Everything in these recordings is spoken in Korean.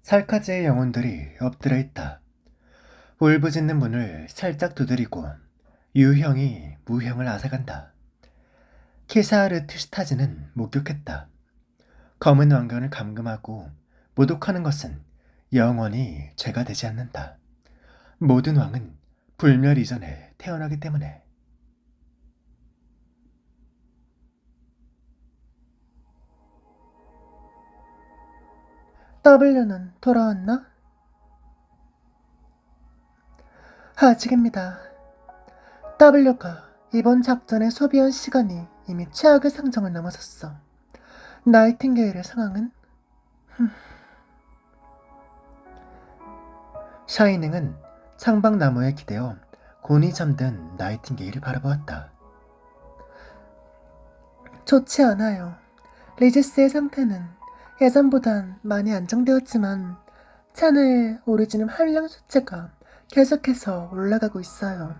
살카즈의 영혼들이 엎드려 있다. 울부짖는 문을 살짝 두드리고 유형이 무형을 앗아간다. 키사르트슈타즈는 목격했다. 검은 왕관을 감금하고 모독하는 것은 영원히 죄가 되지 않는다. 모든 왕은 불멸 이전에 태어나기 때문에. W는 돌아왔나? 아직입니다. W가 이번 작전에 소비한 시간이 이미 최악의 상정을 넘어섰어. 나이팅게일의 상황은? 샤이닝은 창밖나무에 기대어 곤히 잠든 나이팅게일을 바라보았다. 좋지 않아요. 리지스의 상태는 예전보단 많이 안정되었지만 차내의 오리지눔 함량 수치가 계속해서 올라가고 있어요.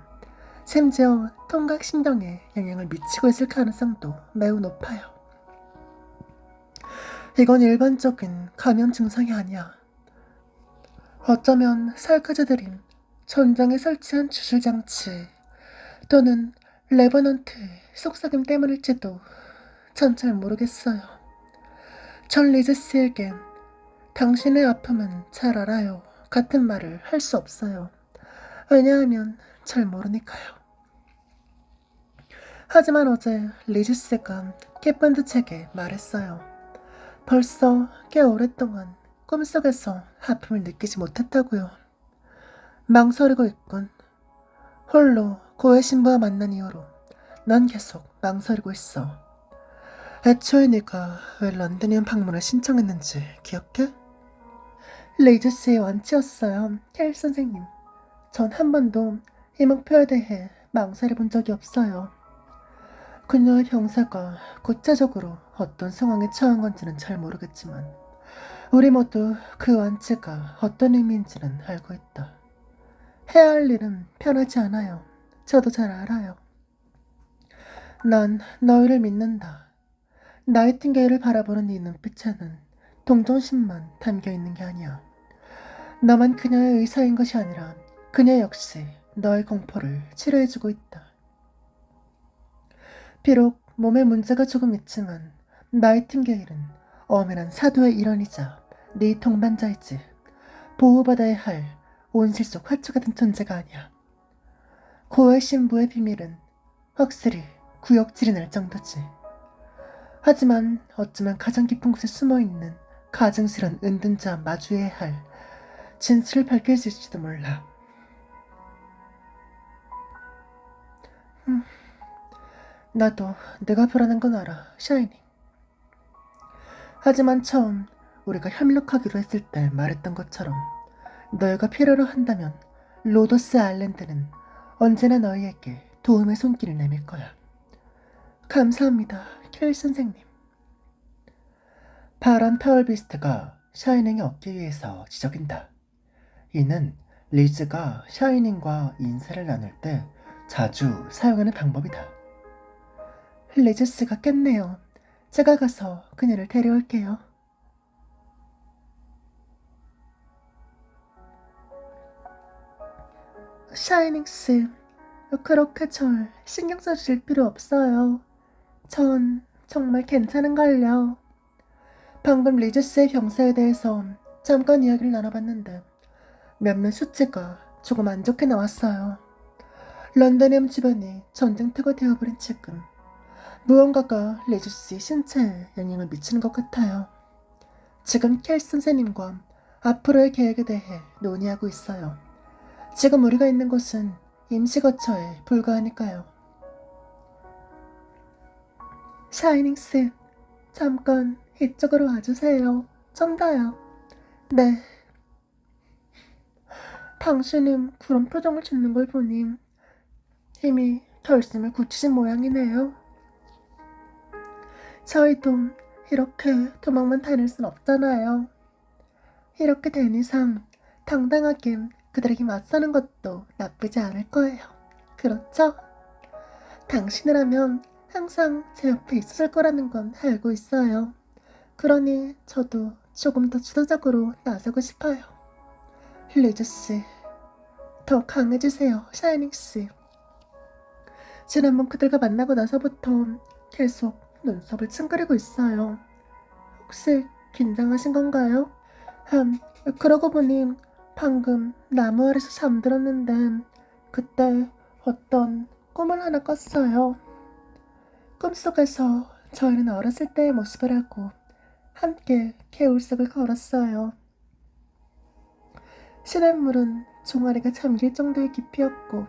심지어 통각신경에 영향을 미치고 있을 가능성도 매우 높아요. 이건 일반적인 감염 증상이 아니야. 어쩌면 살카즈들인 전장에 설치한 주술장치 또는 레버넌트 속삭임 때문일지도 전 잘 모르겠어요. 전 리즈스에게 당신의 아픔은 잘 알아요 같은 말을 할 수 없어요. 왜냐하면 잘 모르니까요. 하지만 어제 리즈스가 캐펀드 책에 말했어요. 벌써 꽤 오랫동안 꿈속에서 아픔을 느끼지 못했다고요. 망설이고 있군. 홀로 고해 신부와 만난 이후로 넌 계속 망설이고 있어. 애초에 네가 왜 런드니움 방문을 신청했는지 기억해? 레이저스의 완치였어요, 켈 선생님. 전 한 번도 이 목표에 대해 망설여 본 적이 없어요. 그녀의 병사가 구체적으로 어떤 상황에 처한 건지는 잘 모르겠지만 우리 모두 그 완치가 어떤 의미인지는 알고 있다. 해야 할 일은 편하지 않아요. 저도 잘 알아요. 난 너희를 믿는다. 나이팅게일을 바라보는 네 눈빛에는 동정심만 담겨있는 게 아니야. 너만 그녀의 의사인 것이 아니라 그녀 역시 너의 공포를 치료해주고 있다. 비록 몸에 문제가 조금 있지만 나이팅게일은 엄연한 사도의 일원이자 네 동반자이지 보호받아야 할 온실 속 화초 같은 존재가 아니야. 고해 신부의 비밀은 확실히 구역질이 날 정도지. 하지만 어쩌면 가장 깊은 곳에 숨어있는 가증스런 은둔자와 마주해야 할 진실을 밝힐 수 있을지도 몰라. 나도 내가 불안한 건 알아, 샤이닝. 하지만 처음 우리가 협력하기로 했을 때 말했던 것처럼 너희가 필요로 한다면 로도스 아일랜드는 언제나 너희에게 도움의 손길을 내밀 거야. 감사합니다, 켈 선생님. 파란 페얼비스트가 샤이닝의 어깨 위에서 지저긴다. 이는 리즈가 샤이닝과 인사를 나눌 때 자주 사용하는 방법이다. 리즈스가 깼네요. 제가 가서 그녀를 데려올게요. 샤이닝스, 그렇게 절 신경 써주실 필요 없어요. 전 정말 괜찮은걸요. 방금 리즈스의 병사에 대해서 잠깐 이야기를 나눠봤는데 몇몇 수치가 조금 안 좋게 나왔어요. 런던햄 주변이 전쟁터가 되어버린 지금 무언가가 리즈스의 신체에 영향을 미치는 것 같아요. 지금 켈 선생님과 앞으로의 계획에 대해 논의하고 있어요. 지금 우리가 있는 곳은 임시거처에 불과하니까요. 샤이닝스, 잠깐 이쪽으로 와주세요. 좀 더요. 네. 당신은 그런 표정을 짓는 걸 보니 이미 결심을 굳히신 모양이네요. 저희도 이렇게 도망만 다닐 순 없잖아요. 이렇게 된 이상 당당하게 그들에게 맞서는 것도 나쁘지 않을 거예요. 그렇죠? 당신이라면 항상 제 옆에 있었을 거라는 건 알고 있어요. 그러니 저도 조금 더 주도적으로 나서고 싶어요. 리즈씨, 더 강해지세요, 샤이닝씨. 지난번 그들과 만나고 나서부터 계속 눈썹을 찡그리고 있어요. 혹시 긴장하신 건가요? 그러고 보니 방금 나무 아래서 잠들었는데 그때 어떤 꿈을 하나 꿨어요. 꿈속에서 저희는 어렸을 때의 모습을 하고 함께 개울속을 걸었어요. 시냇물은 종아리가 잠길 정도의 깊이였고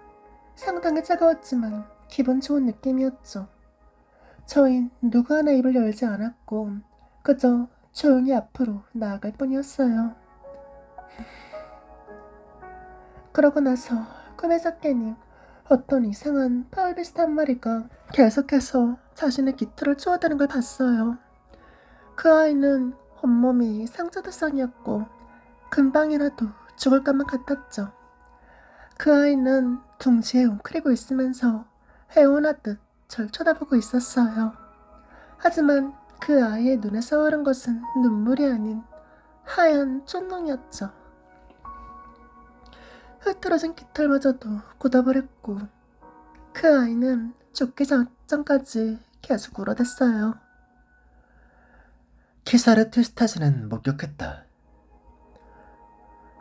상당히 차가웠지만 기분 좋은 느낌이었죠. 저흰 누구 하나 입을 열지 않았고 그저 조용히 앞으로 나아갈 뿐이었어요. 그러고 나서 꿈에서 깨니 어떤 이상한 파울 비슷한 마리가 계속해서 자신의 깃털을 쪼아대는 걸 봤어요. 그 아이는 온몸이 상처두성이었고 금방이라도 죽을 것만 같았죠. 그 아이는 둥지에 웅크리고 있으면서 애원하듯 절 쳐다보고 있었어요. 하지만 그 아이의 눈에서 흐른 것은 눈물이 아닌 하얀 쫀농이었죠. 흐트러진 깃털마저도 굳어버렸고 그 아이는 죽기 전까지 계속 울어댔어요. 키사르 트스타즈는 목격했다.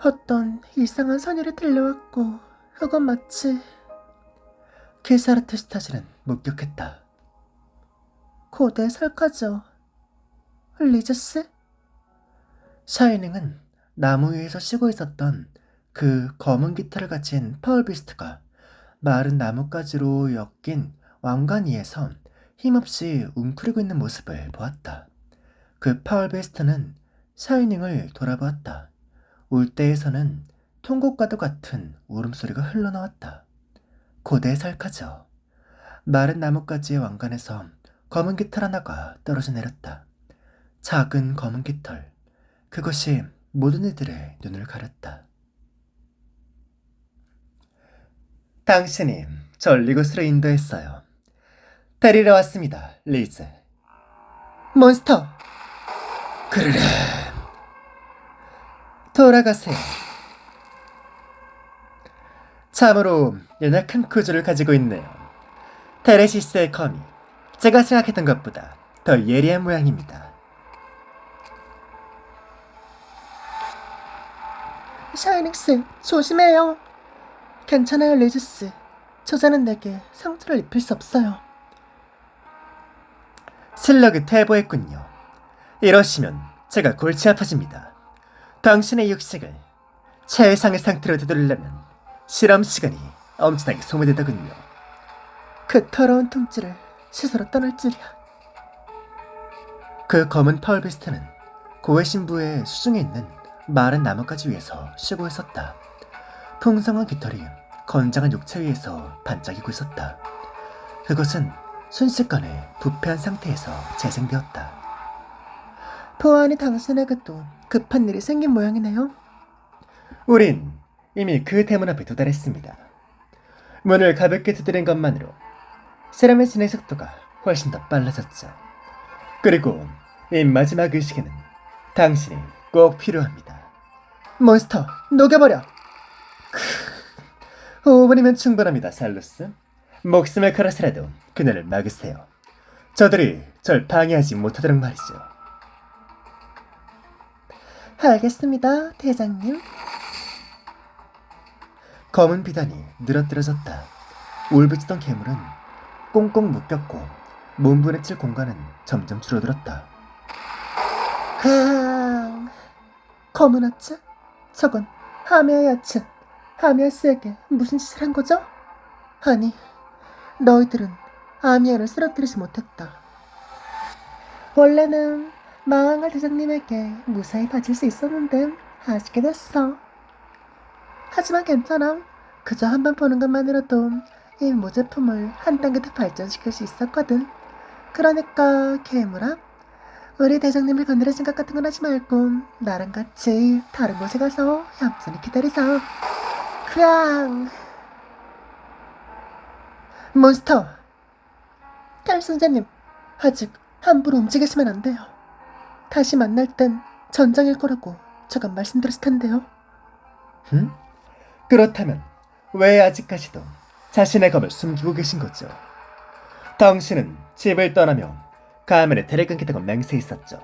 어떤 이상한 선율이 들려왔고 그건 마치 키사르 트스타즈는 목격했다. 고대 설카죠. 리즈스? 샤이닝은 나무 위에서 쉬고 있었던 그 검은 깃털을 가진 파울비스트가 마른 나뭇가지로 엮인 왕관 위에서 힘없이 웅크리고 있는 모습을 보았다. 그 파울비스트는 샤이닝을 돌아보았다. 울대에서는 통곡과도 같은 울음소리가 흘러나왔다. 고대 살카죠. 마른 나뭇가지의 왕관에서 검은 깃털 하나가 떨어져 내렸다. 작은 검은 깃털. 그것이 모든 이들의 눈을 가렸다. 당신이 절 이곳으로 인도했어요. 데리러 왔습니다, 리즈. 몬스터! 그래. 돌아가세요. 참으로 연약한 구조를 가지고 있네요. 테레시스의 검이 제가 생각했던 것보다 더 예리한 모양입니다. 샤이닉스, 조심해요. 괜찮아요, 리즈스. 저자는 내게 상처를 입힐 수 없어요. 실력이 퇴보했군요. 이러시면 제가 골치 아파집니다. 당신의 육식을 최상의 상태로 되돌리려면 실험 시간이 엄청나게 소모되더군요. 그 더러운 통째를 스스로 떠날 줄이야. 그 검은 파울비스트는 고해 신부의 수중에 있는 마른 나뭇가지 위에서 쉬고 있었다. 풍성한 깃털이 건장한 육체 위에서 반짝이고 있었다. 그것은 순식간에 부패한 상태에서 재생되었다. 보아하니 당신에게도 급한 일이 생긴 모양이네요. 우린 이미 그 대문 앞에 도달했습니다. 문을 가볍게 두드린 것만으로 세람의 진행 속도가 훨씬 더 빨라졌죠. 그리고 이 마지막 의식에는 당신이 꼭 필요합니다. 몬스터, 녹여버려. 5분이면 충분합니다, 살루스. 목숨을 걸어서라도 그녀를 막으세요. 저들이 절 방해하지 못하도록 말이죠. 알겠습니다, 대장님. 검은 비단이 늘어뜨려졌다. 울부짖던 괴물은 꽁꽁 묶였고 몸부림칠 공간은 점점 줄어들었다. 검은 하츠? 저건 하미아의 하츠. 아미아스에게 무슨 짓을 한 거죠? 아니, 너희들은 아미아를 쓰러뜨리지 못했다. 원래는 마왕갈 대장님에게 무사히 바칠 수 있었는데 아쉽게 됐어. 하지만 괜찮아. 그저 한 번 보는 것만으로도 이 모제품을 한 단계 더 발전시킬 수 있었거든. 그러니까 괴물아, 우리 대장님을 건드릴 생각 같은 건 하지 말고 나랑 같이 다른 곳에 가서 얌전히 기다리자. 그냥 몬스터, 딸 선생님, 아직 함부로 움직이시면 안 돼요. 다시 만날 땐 전장일 거라고 제가 말씀드렸을 텐데요. 그렇다면 왜 아직까지도 자신의 검을 숨기고 계신 거죠? 당신은 집을 떠나며 가면에 대를 끊겠다고 맹세했었죠.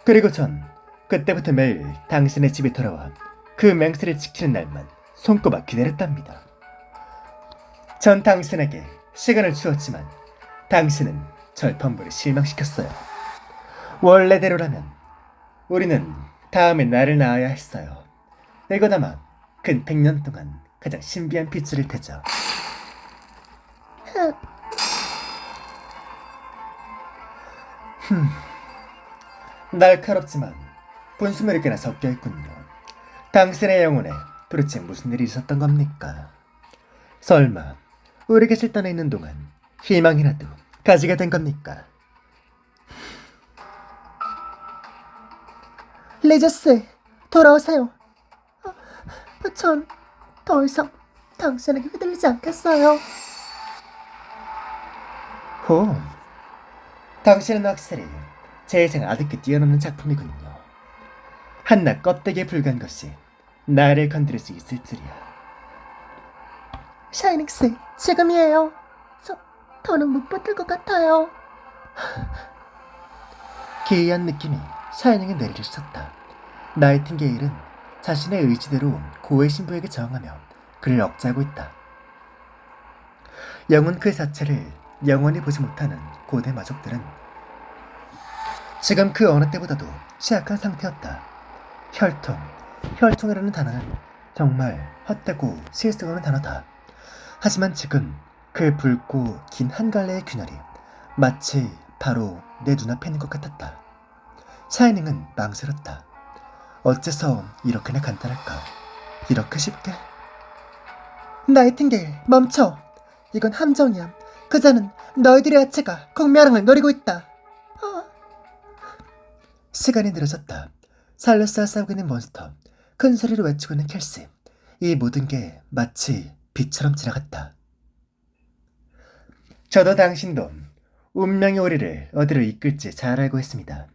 그리고 전 그때부터 매일 당신의 집에 돌아와 그 맹세를 지키는 날만 손꼽아 기다렸답니다. 전 당신에게 시간을 주었지만 당신은 절 번번이 실망시켰어요. 원래대로라면 우리는 다음에 나를 낳아야 했어요. 이건 아마 근 100년 동안 가장 신비한 핏줄일 테죠. 날카롭지만 분수몇 개나 섞여 있군요. 당신의 영혼에 도대체 무슨 일이 있었던 겁니까? 설마 우리 곁을 떠나 있는 동안 희망이라도 가지게 된 겁니까? 리저스, 돌아오세요. 전 더 이상 당신에게 휘둘리지 않겠어요. 호, 당신은 확실히 제 예상을 아득히 뛰어넘는 작품이군요. 한낱 껍데기에 불과한 것이 나를 건드릴 수 있을 줄이야. 샤이닉스, 지금이에요. 더는 못 버틸 것 같아요. 기이한 느낌이 샤이닝에 내리를 쳤다. 나이팅게일은 자신의 의지대로 고의 신부에게 저항하며 그를 억제하고 있다. 영혼 그 자체를 영원히 보지 못하는 고대 마족들은 지금 그 어느 때보다도 취약한 상태였다. 혈통이라는 단어는 정말 헛되고 실수 없는 단어다. 하지만 지금 그 붉고 긴 한 갈래의 균열이 마치 바로 내 눈앞에 있는 것 같았다. 샤이닝은 망설였다. 어째서 이렇게나 간단할까? 이렇게 쉽게? 나이팅게일, 멈춰. 이건 함정이야. 그자는 너희들의 아체가 공멸왕을 노리고 있다. 시간이 늘어졌다. 살레스와 싸우고 있는 몬스터, 큰 소리로 외치고 있는 켈시. 이 모든 게 마치 빛처럼 지나갔다. 저도 당신도 운명의 오리를 어디로 이끌지 잘 알고 있습니다.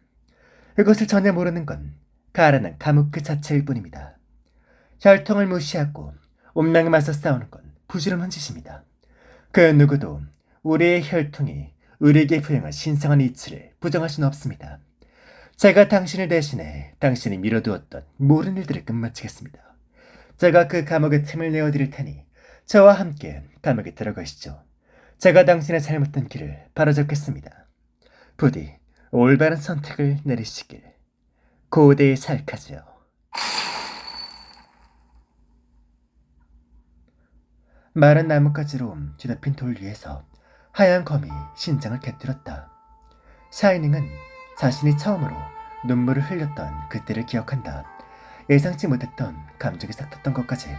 그것을 전혀 모르는 건 가라는 감옥 그 자체일 뿐입니다. 혈통을 무시하고 운명에 맞서 싸우는 건 부지런한 짓입니다. 그 누구도 우리의 혈통이 우리에게 부여한 신성한 이치를 부정할 수는 없습니다. 제가 당신을 대신해 당신이 미뤄두었던 모든 일들을 끝마치겠습니다. 제가 그 감옥에 틈을 내어드릴 테니 저와 함께 감옥에 들어가시죠. 제가 당신의 잘못된 길을 바로잡겠습니다. 부디 올바른 선택을 내리시길. 고대의 살카지요. 마른 나뭇가지로 뒤덮인 돌 위에서 하얀 검이 신장을 곁들였다. 샤이닝은 자신이 처음으로 눈물을 흘렸던 그때를 기억한다. 예상치 못했던 감정이 싹 텄던 것까지.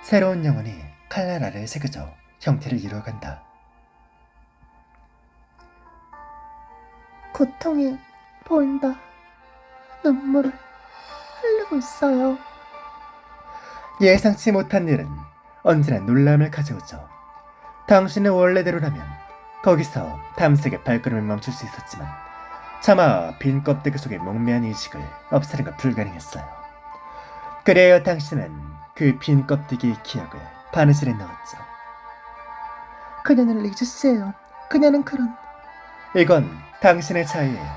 새로운 영혼이 칼날 아래에 새겨져 형태를 이루어간다. 고통이 보인다. 눈물을 흘리고 있어요. 예상치 못한 일은 언제나 놀라움을 가져오죠. 당신의 원래대로라면 거기서 탐색의 발걸음을 멈출 수 있었지만 차마 빈 껍데기 속에 목매한 의식을 없애는 건 불가능했어요. 그래야 당신은 그 빈 껍데기의 기억을 바느질에 넣었죠. 그녀는 리즈스예요. 그녀는 그런 이건 당신의 자유예요.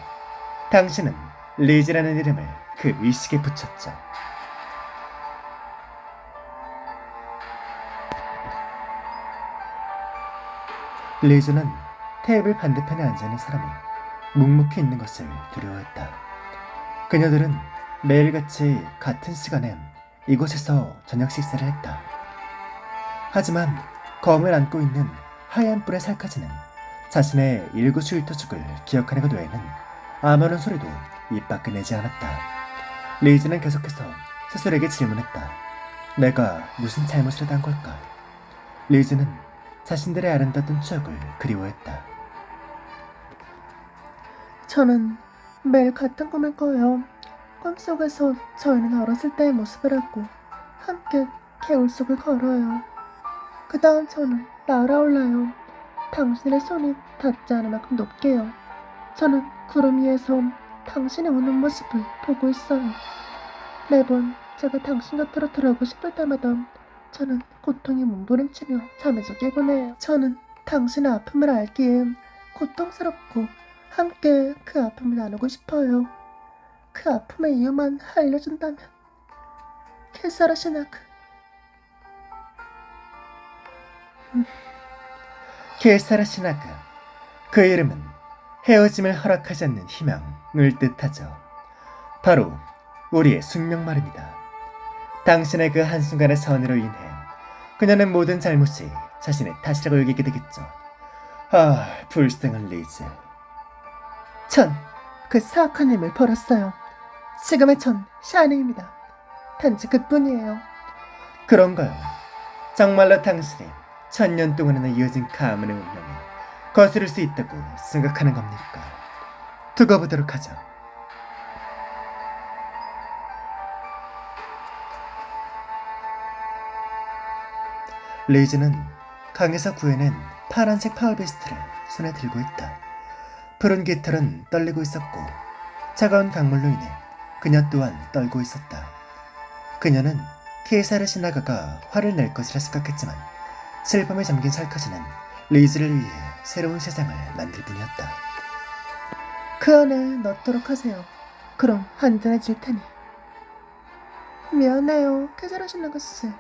당신은 리즈라는 이름을 그 의식에 붙였죠. 리즈는 테이블 반대편에 앉아있는 사람이 묵묵히 있는 것을 두려워했다. 그녀들은 매일같이 같은 시간에 이곳에서 저녁 식사를 했다. 하지만 검을 안고 있는 하얀 뿔의 살카지는 자신의 일거수일투족을 기억하는 것 외에는 아무런 소리도 입 밖에 내지 않았다. 리즈는 계속해서 스스로에게 질문했다. 내가 무슨 잘못을 한 걸까? 리즈는 자신들의 아름다웠던 추억을 그리워했다. 저는 매일 같은 꿈을 꿔요. 꿈속에서 저희는 어렸을 때의 모습을 하고 함께 개울 속을 걸어요. 그 다음 저는 날아올라요. 당신의 손이 닿지 않을 만큼 높게요. 저는 구름 위에서 당신이 우는 모습을 보고 있어요. 매번 제가 당신 곁으로 들어오고 싶을 때마다 저는 고통이 몸부림치며 잠에서 깨곤 해요. 저는 당신의 아픔을 알기에 고통스럽고 함께 그 아픔을 나누고 싶어요. 그 아픔의 이유만 알려준다면. 케사라 시나그. 케사라 시나그. 그 이름은 헤어짐을 허락하지 않는 희망을 뜻하죠. 바로 우리의 숙명 말입니다. 당신의 그 한순간의 선의로 인해 그녀는 모든 잘못이 자신의 탓이라고 여기게 되겠죠. 아, 불쌍한 리즈. 전 그 사악한 힘을 벌었어요. 지금의 전 샤이닝입니다. 단지 그뿐이에요. 그런가요? 정말로 당신이 1000년 동안이나 이어진 가문의 운명에 거스를 수 있다고 생각하는 겁니까? 두고 보도록 하죠. 레이즈는 강에서 구해낸 파란색 파워베스트를 손에 들고 있다. 푸른 깃털은 떨리고 있었고 차가운 강물로 인해 그녀 또한 떨고 있었다. 그녀는 케사르 시나가가 화를 낼 것이라 생각했지만 슬픔에 잠긴 살커지는 리즈를 위해 새로운 세상을 만들 뿐이었다. 그 안에 넣도록 하세요. 그럼 안전해질 테니. 미안해요, 케사라 시나가스.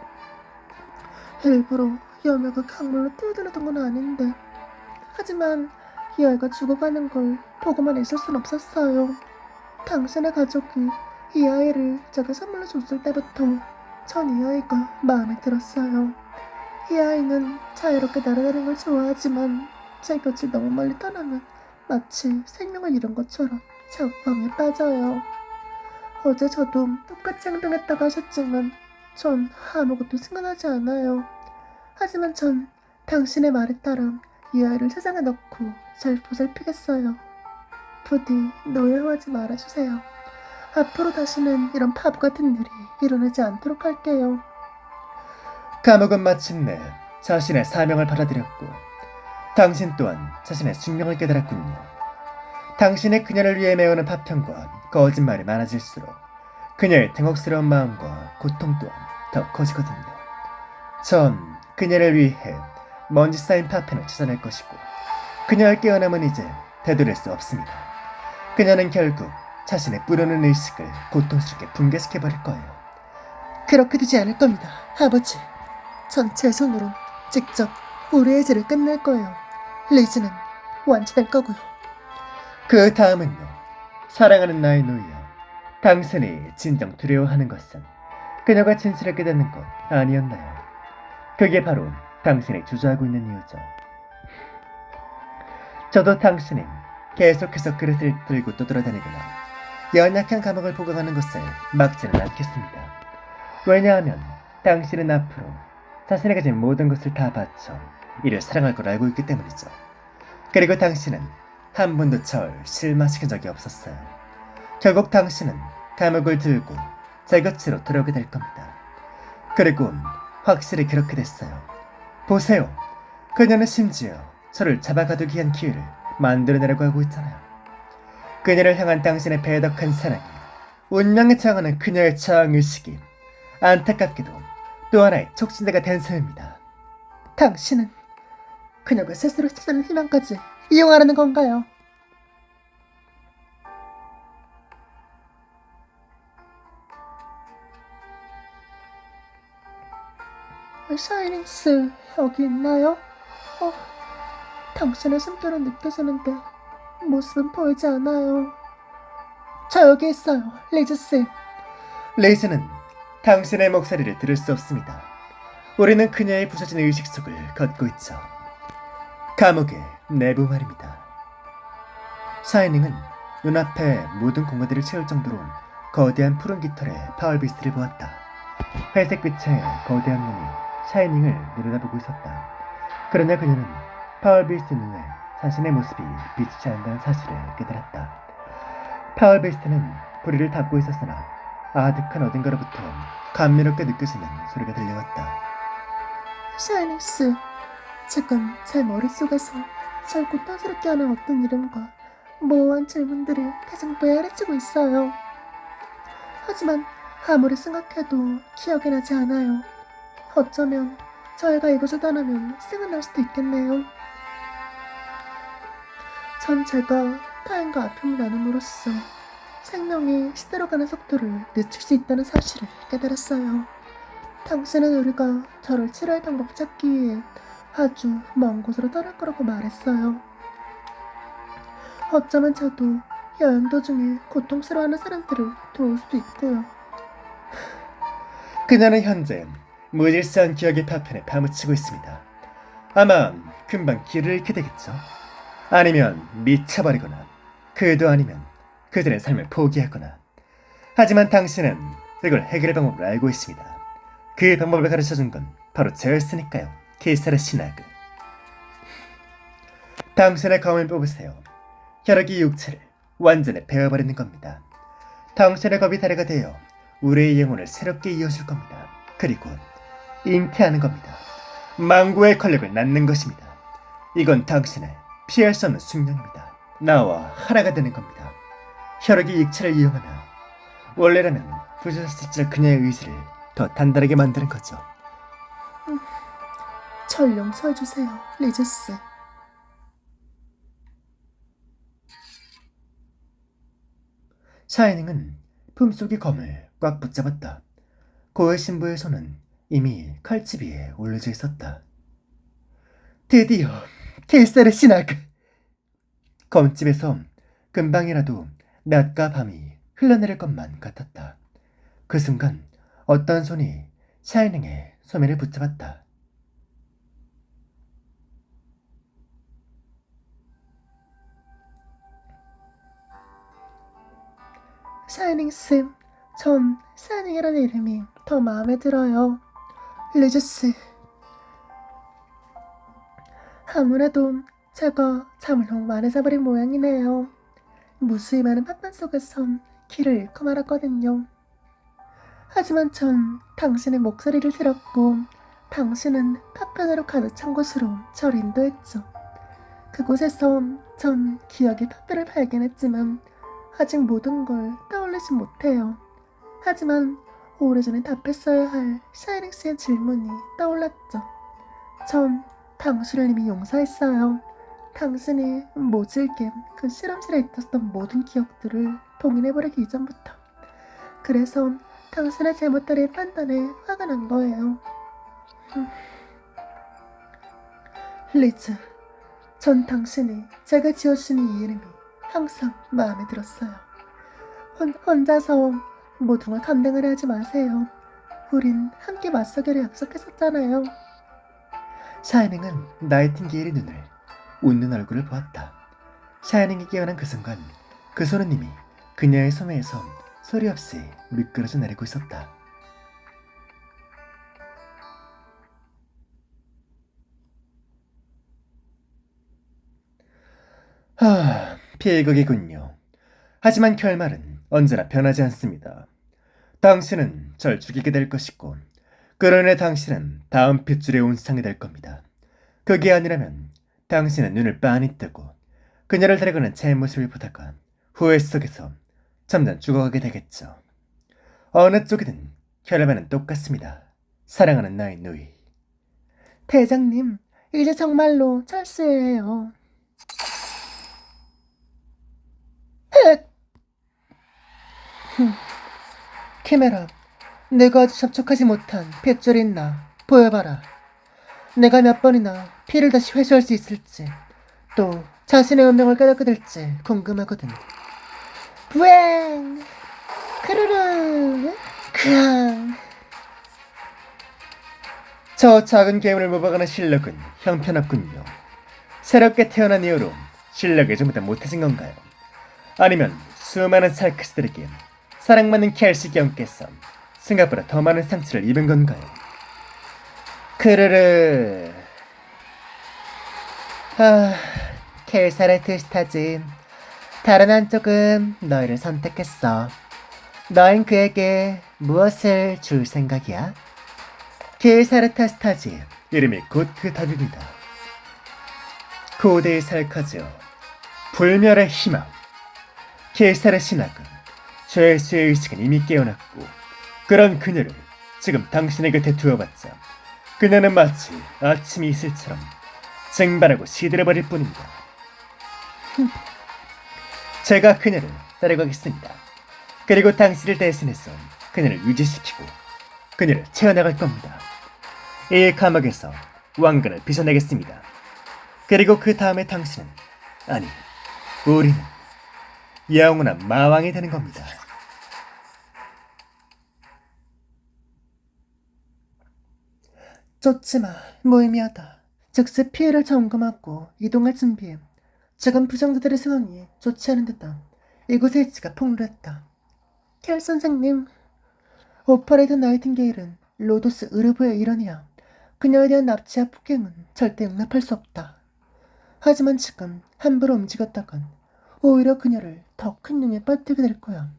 일부러 여매가 강물로 뛰어들었던 건 아닌데. 하지만 이 아이가 죽어가는 걸 보고만 있을 순 없었어요. 당신의 가족이 이 아이를 제가 선물로 줬을 때부터 전 이 아이가 마음에 들었어요. 이 아이는 자유롭게 날아다니는 걸 좋아하지만 제 곁을 너무 멀리 떠나면 마치 생명을 잃은 것처럼 자극방에 빠져요. 어제 저도 똑같이 행동했다고 하셨지만 전 아무것도 생각나지 않아요. 하지만 전 당신의 말에 따라 이 아이를 세상에 넣고 잘 보살피겠어요. 부디 노여워하지 말아주세요. 앞으로 다시는 이런 바보 같은 일이 일어나지 않도록 할게요. 감옥은 마침내 자신의 사명을 받아들였고 당신 또한 자신의 숙명을 깨달았군요. 당신의 그녀를 위해 메우는 파편과 거짓말이 많아질수록 그녀의 당혹스러운 마음과 고통 또한 더 커지거든요. 전 그녀를 위해 먼지 쌓인 파편을 찾아낼 것이고 그녀의 깨어남은 이제 되돌릴 수 없습니다. 그녀는 결국 자신의 뿌려놓은 의식을 고통스럽게 붕괴시켜버릴 거예요. 그렇게 되지 않을 겁니다, 아버지. 전 제 손으로 직접 우리의 죄를 끝낼 거예요. 리즈는 완치될 거고요. 그 다음은요. 사랑하는 나의 노이여, 당신이 진정 두려워하는 것은 그녀가 진실을 깨닫는 것 아니었나요? 그게 바로 당신이 주저하고 있는 이유죠. 저도 당신이 계속해서 그릇을 들고 떠돌아다니거나 연약한 감옥을 보강하는 것을 막지는 않겠습니다. 왜냐하면 당신은 앞으로 자신이 가진 모든 것을 다 바쳐 이를 사랑할 걸 알고 있기 때문이죠. 그리고 당신은 한 번도 절 실망시킨 적이 없었어요. 결국 당신은 감옥을 들고 제 곁으로 돌아오게 될 겁니다. 그리고 확실히 그렇게 됐어요. 보세요. 그녀는 심지어 저를 잡아가두기 위한 기회를 만들어내려고 하고 있잖아요. 그녀를 향한 당신의 배덕한 사랑이, 운명에 저항하는 그녀의 저항의식이 안타깝게도 또 하나의 촉진제가 된 셈입니다. 당신은 그녀가 스스로 찾아낸 희망까지 이용하려는 건가요? 샤이닝스 여기 있나요? 당신의 숨결은 느껴지는데 모습은 보이지 않아요. 저 여기 있어요, 리즈씨. 레이즈는 당신의 목소리를 들을 수 없습니다. 우리는 그녀의 부서진 의식 속을 걷고 있죠. 감옥의 내부 말입니다. 샤이닝은 눈앞에 모든 공간들을 채울 정도로 거대한 푸른 깃털의 파월비스트를 보았다. 회색빛의 거대한 눈이 샤이닝을 내려다보고 있었다. 그러나 그녀는 파월비스트 눈에 자신의 모습이 비치지 않는다는 사실을 깨달았다. 파월비스트는 부리를 닫고 있었으나 아득한 어딘가로부터 감미롭게 느껴지는 소리가 들려왔다. 샤이닝스, 지금 제 머릿속에서 절 고통스럽게 하는 어떤 이름과 모호한 질문들이 가장 메아리치고 있어요. 하지만 아무리 생각해도 기억이 나지 않아요. 어쩌면 저희가 이곳을 떠나면 생각날 수도 있겠네요. 전 제가 타인과 아픔을 나눔으로써 생명이 시들어가는 속도를 늦출 수 있다는 사실을 깨달았어요. 당신은 우리가 저를 치료할 방법 찾기 위해 아주 먼 곳으로 떠날 거라고 말했어요. 어쩌면 저도 여행 도중에 고통스러워하는 사람들을 도울 수도 있고요. 그녀는 현재 무질서한 기억의 파편에 파묻히고 있습니다. 아마 금방 길을 잃게 되겠죠. 아니면 미쳐버리거나 그도 아니면 그들의 삶을 포기하거나. 하지만 당신은 이걸 해결할 방법을 알고 있습니다. 그 방법을 가르쳐준 건 바로 저였으니까요. 케이사르 시나그. 당신의 검을 뽑으세요. 혈액이 육체를 완전히 베어버리는 겁니다. 당신의 검이 다리가 되어 우리의 영혼을 새롭게 이어줄 겁니다. 그리고 잉태하는 겁니다. 망고의 권력을 낳는 것입니다. 이건 당신의 피할 수 없는 숙명입니다. 나와 하나가 되는 겁니다. 혈액이 육체를 이용하며 원래라면 부서졌을지 그녀의 의지를 더 단단하게 만드는 거죠. 절 용서해주세요, 리즈스. 샤이닝은 품속의 검을 꽉 붙잡았다. 고의 신부의 손은 이미 칼집 위에 올려져 있었다. 드디어 케이사르 시나그! 검집에서 금방이라도 낮과 밤이 흘러내릴 것만 같았다. 그 순간 어떤 손이 샤이닝의 소매를 붙잡았다. 샤이닝 쌤, 전 샤이닝이라는 이름이 더 마음에 들어요. 리즈스. 아무래도 제가 잠을 너무 많이 자버린 모양이네요. 무수히 많은 파편 속에서 길을 잃고 말았거든요. 하지만 전 당신의 목소리를 들었고 당신은 파편으로 가득 찬 곳으로 저를 인도했죠. 그곳에서 전 기억의 파편을 발견했지만 아직 모든 걸 떠올리진 못해요. 하지만 오래전에 답했어야 할 샤이닝 씨의 질문이 떠올랐죠. 전 당신을 이미 용서했어요. 당신이 모질게 그 실험실에 있었던 모든 기억들을 봉인해버리기 이전부터. 그래서 당신의 잘못 따른 판단에 화가 난 거예요. 리즈, 전 당신이 제가 지어주신 이 이름이 항상 마음에 들었어요. 혼자서 모든 걸 감당을 하지 마세요. 우린 함께 맞서기로 약속했었잖아요. 샤이닝은 나이팅게일의 눈을 웃는 얼굴을 보았다. 샤이닝이 깨어난 그 순간 그 손은 이미 그녀의 소매에서 소리 없이 미끄러져 내리고 있었다. 비극이군요. 하지만 결말은 언제나 변하지 않습니다. 당신은 절 죽이게 될 것이고 그로 인해 당신은 다음 핏줄의 온상이 될 겁니다. 그게 아니라면 당신은 눈을 빤히 뜨고 그녀를 데려가는 제 모습을 보다가 후회 속에서 점점 죽어가게 되겠죠. 어느 쪽이든 결말은 똑같습니다. 사랑하는 나의 누이. 대장님, 이제 정말로 철수해요. 키메라, 내가 아직 접촉하지 못한 핏줄이 있나 보여봐라. 내가 몇 번이나 피를 다시 회수할 수 있을지, 또 자신의 운명을 깨닫게 될지 궁금하거든. 부엥! 크르르! 크앙! 저 작은 괴물을 모방하는 실력은 형편없군요. 새롭게 태어난 이후로 실력이 좀 더 못해진 건가요? 아니면 수많은 살크스들에게 사랑받는 켈시 경께서 생각보다 더 많은 상처를 입은 건가요? 크르르. 켈사레트 스타즈. 다른 한쪽은 너희를 선택했어. 너흰 그에게 무엇을 줄 생각이야? 켈사르타 스타즈. 이름이 곧 그 답입니다. 고대의 살카즈요. 불멸의 희망. 케살의 신학은 죄수의 의식은 이미 깨어났고 그런 그녀를 지금 당신의 곁에 두어봤자 그녀는 마치 아침이 이슬처럼 쟁반하고 시들어버릴 뿐입니다. 제가 그녀를 따라가겠습니다. 그리고 당신을 대신해서 그녀를 유지시키고 그녀를 채워나갈 겁니다. 이 감옥에서 왕관을 빚어내겠습니다. 그리고 그 다음에 당신은, 아니, 우리는 영원한 마왕이 되는 겁니다. 쫓지마, 무의미하다. 즉시 피해를 점검하고 이동할 준비해. 지금 부정자들의 상황이 좋지 않은 듯다. 이곳의 위치가 폭로했다. 켈 선생님, 오퍼레이터 나이팅게일은 로도스 의료부의 일원이야. 그녀에 대한 납치와 폭행은 절대 용납할 수 없다. 하지만 지금 함부로 움직였다간 오히려 그녀를 더 큰 용에 빠뜨리게 될 거야.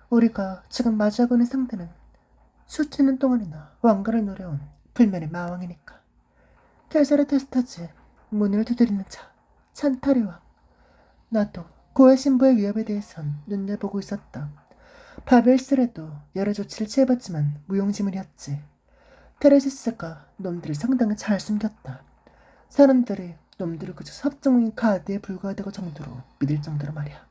우리가 지금 맞이하고 있는 상대는 수천 년 동안이나 왕가를 노려온 불면의 마왕이니까. 켈살의 테스타지 문을 두드리는 자 찬타리왕. 나도 고해 신부의 위협에 대해선 눈여보고 있었다. 바벨스레도 여러 조치를 취해봤지만 무용지물이었지. 테레시스가 놈들을 상당히 잘 숨겼다. 사람들이 놈들을 그저 섭정인 카드에 불과하다고 정도로 믿을 정도로 말이야.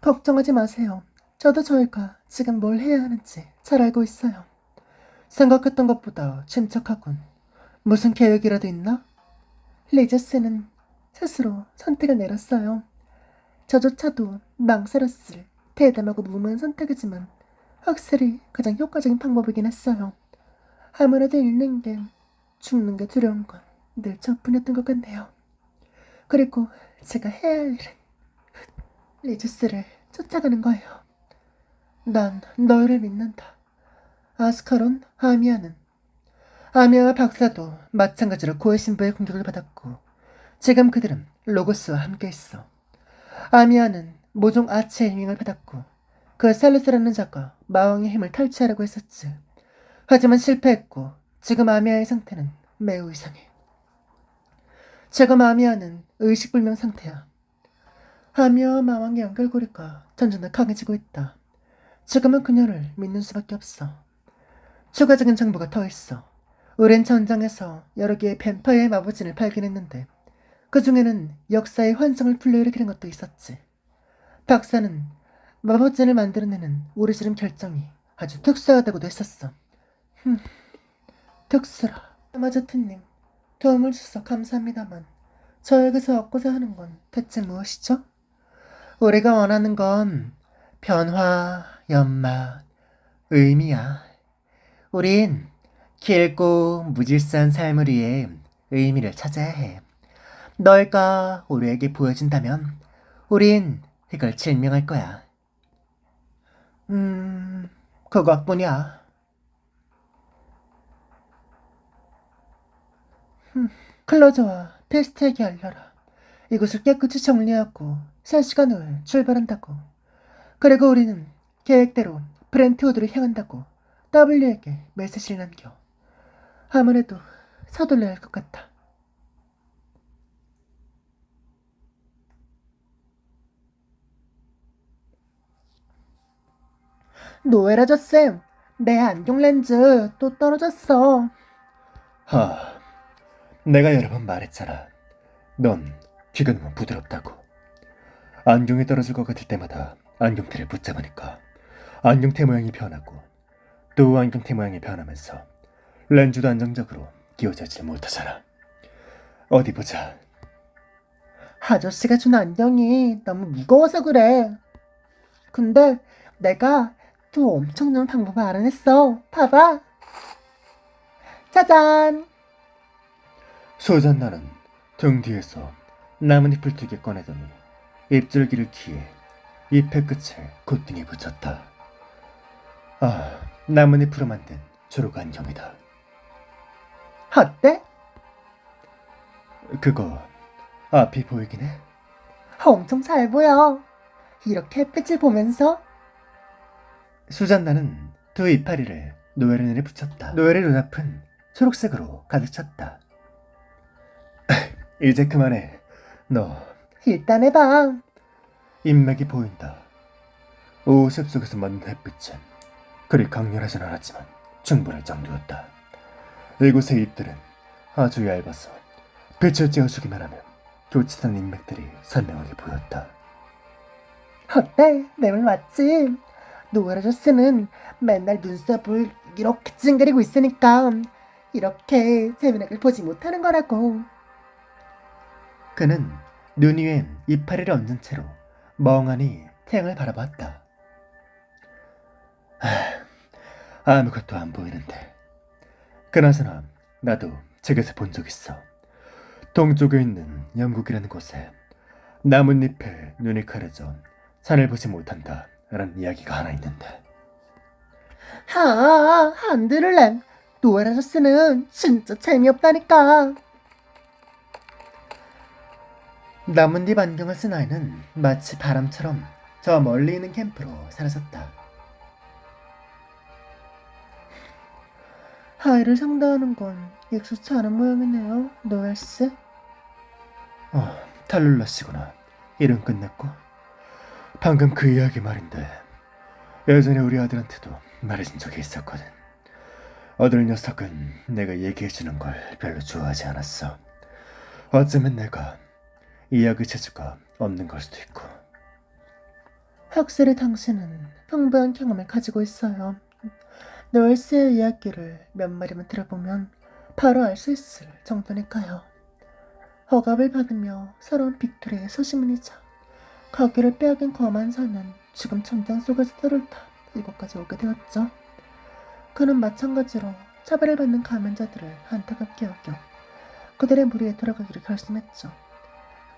걱정하지 마세요. 저도 저희가 지금 뭘 해야 하는지 잘 알고 있어요. 생각했던 것보다 침착하군. 무슨 계획이라도 있나? 리저스는 스스로 선택을 내렸어요. 저조차도 망설였을 대담하고 무모한 선택이지만 확실히 가장 효과적인 방법이긴 했어요. 아무래도 잃는 게 죽는 게 두려운 건 늘 저뿐이었던 것 같네요. 그리고 제가 해야 할 일은 리저스를 쫓아가는 거예요. 난 너희를 믿는다. 아스카론, 아미아와 박사도 마찬가지로 고해 신부의 공격을 받았고 지금 그들은 로고스와 함께 있어. 아미아는 모종 아치의 영향을 받았고 그 살루스라는 자가 마왕의 힘을 탈취하려고 했었지. 하지만 실패했고 지금 아미아의 상태는 매우 이상해. 지금 아미아는 의식불명 상태야. 아미아와 마왕의 연결고리가 점점 더 강해지고 있다. 지금은 그녀를 믿는 수밖에 없어. 추가적인 정보가 더 있어. 오랜 전장에서 여러 개의 뱀파이어의 마법진을 발견했는데 그 중에는 역사의 환상을 불러일으키는 것도 있었지. 박사는 마법진을 만들어내는 오르시름 결정이 아주 특수하다고도 했었어. 특수라. 마저트님, 도움을 주셔서 감사합니다만 저에게서 얻고자 하는 건 대체 무엇이죠? 우리가 원하는 건 변화, 연막, 의미야. 우린 길고 무질서한 삶을 위해 의미를 찾아야 해. 너희가 우리에게 보여준다면 우린 이걸 증명할 거야. 그것뿐이야. 클로저와 페스트에게 알려라. 이곳을 깨끗이 정리하고 3시간 후에 출발한다고. 그리고 우리는 계획대로 브렌트우드를 향한다고 W에게 메시지를 남겨. 아무래도 서둘러야 할 것 같아. 노에라저쌤, 내 안경 렌즈 또 떨어졌어. 내가 여러 번 말했잖아. 넌 귀가 너무 부드럽다고. 안경이 떨어질 것 같을 때마다 안경테를 붙잡으니까 안경테 모양이 변하고 또 안경테 모양이 변하면서 렌즈도 안정적으로 끼워지지 못하잖아. 어디 보자. 아저씨가 준 안경이 너무 무거워서 그래. 근데 내가 또 엄청 좋은 방법을 알아냈어. 봐봐. 짜잔! 소잔나는 등 뒤에서 나뭇잎을 2개 꺼내더니 잎줄기를 기에 잎의 끝을 곧등에 붙였다. 나뭇잎으로 만든 조로가 안경이다. 어때? 그거 앞이 보이긴 해? 엄청 잘 보여. 이렇게 햇빛을 보면서. 수잔나는 두 이파리를 노엘의 눈에 붙였다. 노엘의 눈앞은 초록색으로 가득 찼다. 이제 그만해. 너 일단 해봐. 인맥이 보인다. 오셉 속에서 맞는 햇빛은 그리 강렬하진 않았지만 충분할 정도였다. 이곳의 잎들은 아주 얇아서 빛을 쬐어주기만 하면 교치한 인맥들이 선명하게 보였다. 어때? 내 말 맞지? 노아라 저스는 맨날 눈썹을 이렇게 찡그리고 있으니까 이렇게 재미나게 보지 못하는 거라고. 그는 눈 위엔 이파리를 얹은 채로 멍하니 태양을 바라봤다. 아무것도 안 보이는데. 그나저나 나도 책에서 본 적 있어. 동쪽에 있는 영국이라는 곳에 나뭇잎에 눈이 가려져 산을 보지 못한다 라는 이야기가 하나 있는데. 안 들을래. 노아라 저스는 진짜 재미없다니까. 나뭇잎 안경을 쓴 아이는 마치 바람처럼 저 멀리 있는 캠프로 사라졌다. 아이를 상대하는 건 익숙치 않은 모양이네요, 노엘스. 탈룰라 씨구나. 일은 끝냈고. 방금 그 이야기 말인데 예전에 우리 아들한테도 말해준 적이 있었거든. 아들 녀석은 내가 얘기해주는 걸 별로 좋아하지 않았어. 어쩌면 내가 이야기 재주가 없는 걸 수도 있고. 확실히 당신은 풍부한 경험을 가지고 있어요. 노엘스의 이야기를 몇 마디만 들어보면 바로 알 수 있을 정도니까요. 억압을 받으며 살아온 빅토리의 소시민이자 거기를 빼앗긴 거만 사는 지금 전장 속에서 떨을다 이곳까지 오게 되었죠. 그는 마찬가지로 차별을 받는 감염자들을 안타깝게 여겨 그들의 무리에 돌아가기를 결심했죠.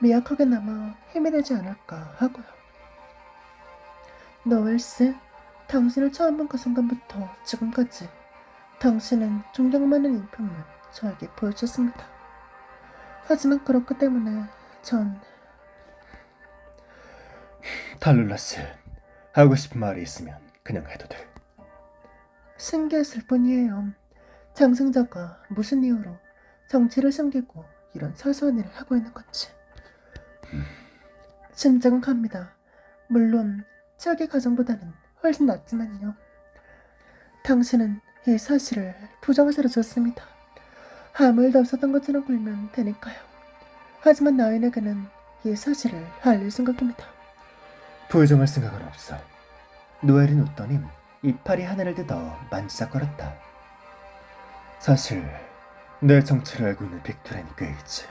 미약하게나마 힘이 되지 않을까 하고요. 노엘스, 당신을 처음 본 그 순간부터 지금까지 당신은 존경 많은 인품을 저에게 보여줬습니다. 하지만 그렇기 때문에 전 탈룰라스, 하고 싶은 말이 있으면 그냥 해도 돼. 신기했을 뿐이에요. 장승자가 무슨 이유로 정치를 숨기고 이런 사소한 일을 하고 있는 건지. 짐작은 갑니다. 물론 최악의 가정보다는 훨씬 낫지만요. 당신은 이 사실을 부정하시려 줬습니다. 아무 일도 없었던 것처럼 굴면 되니까요. 하지만 나인에게는 이 사실을 알릴 생각입니다. 부정할 생각은 없어. 노엘은 웃더니 이파리 하나를 뜯어 만지작거렸다. 사실 내 정체를 알고 있는 빅토리는 꽤 있지.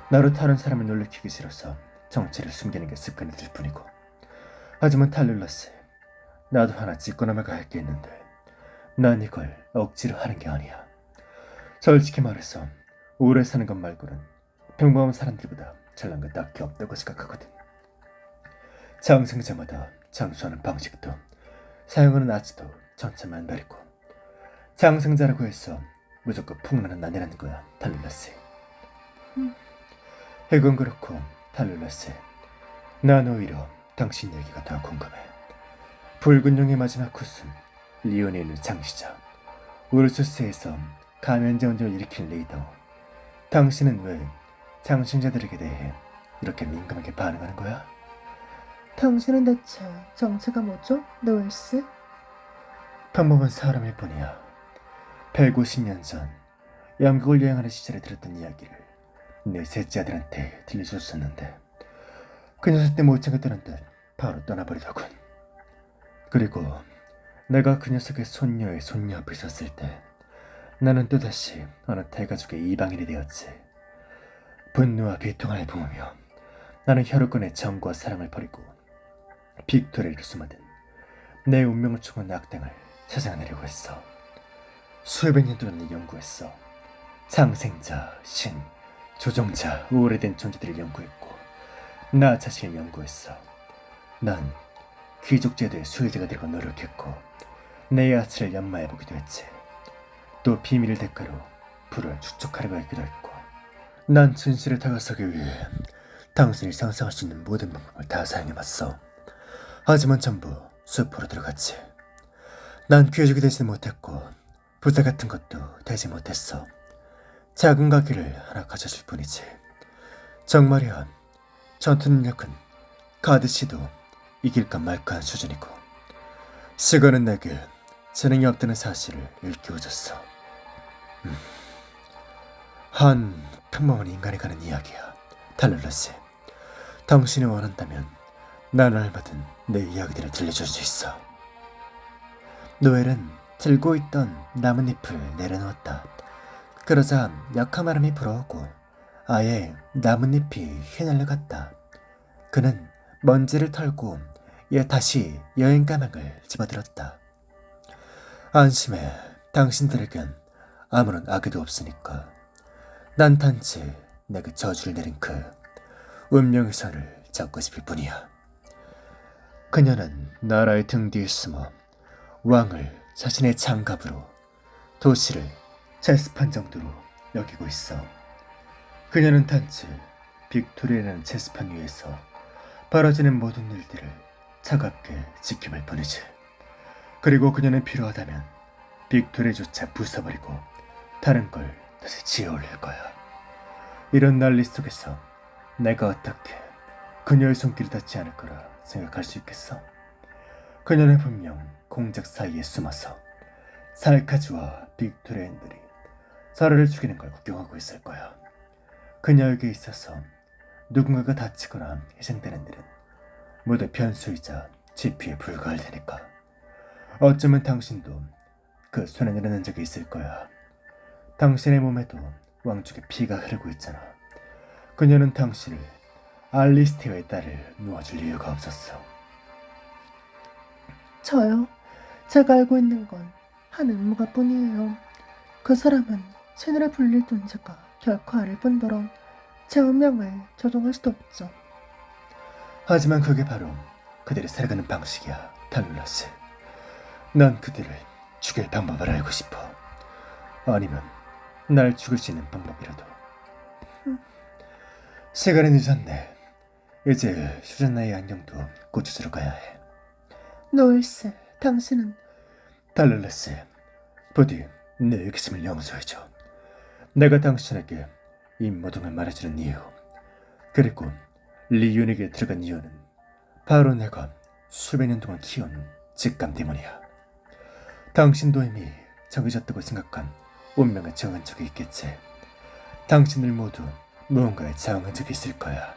나로 다른 사람을 놀래키기 싫어서 정체를 숨기는 게 습관이 될 뿐이고. 하지만 탈룰라스, 나도 하나 짚고 넘어가야 할 게 있는데 난 이걸 억지로 하는 게 아니야. 솔직히 말해서 오래 사는 것 말고는 평범한 사람들보다 잘난 거 딱히 없다고 생각하거든. 장생자마다 장수하는 방식도 사용하는 아치도 천차만별이고 장생자라고 해서 무조건 풍만은 아니라는 거야, 탈룰라스. 이건 그렇고 탈룰라스, 난 오히려 당신 얘기가 더 궁금해. 붉은 용의 마지막 구순 리오네르 장시자, 우르수스에서 감염자 원전을 일으킨 리더. 당신은 왜 장신자들에게 대해 이렇게 민감하게 반응하는 거야? 당신은 대체 정체가 뭐죠, 노엘스? 평범한 사람일 뿐이야. 150년 전 영국을 여행하는 시절에 들었던 이야기를 내 셋째 아들한테 들려줬었는데 그 녀석 때 못 챙겼다는 듯 바로 떠나버리더군. 그리고 내가 그 녀석의 손녀의 손녀 앞에 섰을 때 나는 또다시 어느 대가족의 이방인이 되었지. 분노와 비통함을 품으며 나는 혈육권의 정과 사랑을 버리고 빅토리를 숨어든 내 운명을 총은 악당을 찾아내려고 했어. 수백 년 동안 연구했어. 장생자, 신, 조종자, 오래된 존재들을 연구했고 나 자신을 연구했어. 난 귀족 제도의 수혜자가 되고 노력했고 내 야치를 연마해보기도 했지. 또 비밀을 대가로 불을 추적하려고 했기도 했고. 난 진실에 다가서기 위해 당신이 상상할 수 있는 모든 방법을 다 사용해봤어. 하지만 전부 수포로 들어갔지. 난 귀족이 되지 못했고 부자 같은 것도 되지 못했어. 작은 가게를 하나 가져줄 뿐이지. 정말이야, 전투 능력은 가드씨도 이길까 말까 한 수준이고 시간은 내게 재능이 없다는 사실을 일깨워줬어. 한 평범한 인간이 가는 이야기야. 달룰러스, 당신이 원한다면 난 얼마든 내 이야기들을 들려줄 수 있어. 노엘은 들고 있던 나뭇잎을 내려놓았다. 그러자 약한 바람이 불어오고 아예 나뭇잎이 휘날려갔다. 그는 먼지를 털고 다시 여행 가방을 집어들었다. 안심해. 당신들에겐 아무런 악의도 없으니까. 난 단지 내게 저주를 내린 그 운명의 선을 잡고 싶을 뿐이야. 그녀는 나라의 등 뒤에 숨어 왕을 자신의 장갑으로 도시를 체스판 정도로 여기고 있어. 그녀는 단지 빅토리아라는 체스판 위에서 벌어지는 모든 일들을 차갑게 지켜볼 뿐이지. 그리고 그녀는 필요하다면 빅토리아조차 부숴버리고 다른 걸 다시 지어올릴 거야. 이런 난리 속에서 내가 어떻게 그녀의 손길을 닿지 않을 거라 생각할 수 있겠어? 그녀는 분명 공작 사이에 숨어서 살카즈와 빅토리아인들이 서로를 죽이는 걸 구경하고 있을 거야. 그녀에게 있어서 누군가가 다치거나 희생되는 일은 모두 변수이자 지피에 불과할 테니까. 어쩌면 당신도 그 손에 내려는 적이 있을 거야. 당신의 몸에도 왕족의 피가 흐르고 있잖아. 그녀는 당신을 알리스테어의 딸을 놓아줄 이유가 없었어. 저요. 제가 알고 있는 건 한 음모가 뿐이에요. 그 사람은 신으로 불릴 존재가 결코 아닐 뿐더러 제 운명을 조종할 수도 없죠. 하지만 그게 바로 그들이 살아가는 방식이야, 달룰러스. 난 그들을 죽일 방법을 알고 싶어. 아니면 날 죽일 수 있는 방법이라도. 시간이 늦었네. 이제 슈잔나의 안경도 고쳐주러 가야 해. 노일스, 당신은 달룰러스, 부디 내 욕심을 용서해줘. 내가 당신에게 이 모든 걸 말해주는 이유, 그리고 리윤에게 들어간 이유는 바로 내가 수백 년 동안 키운 직감 때문이야. 당신도 이미 정해졌다고 생각한 운명을 정한 적이 있겠지. 당신들 모두 무언가에 저항한 적이 있을 거야.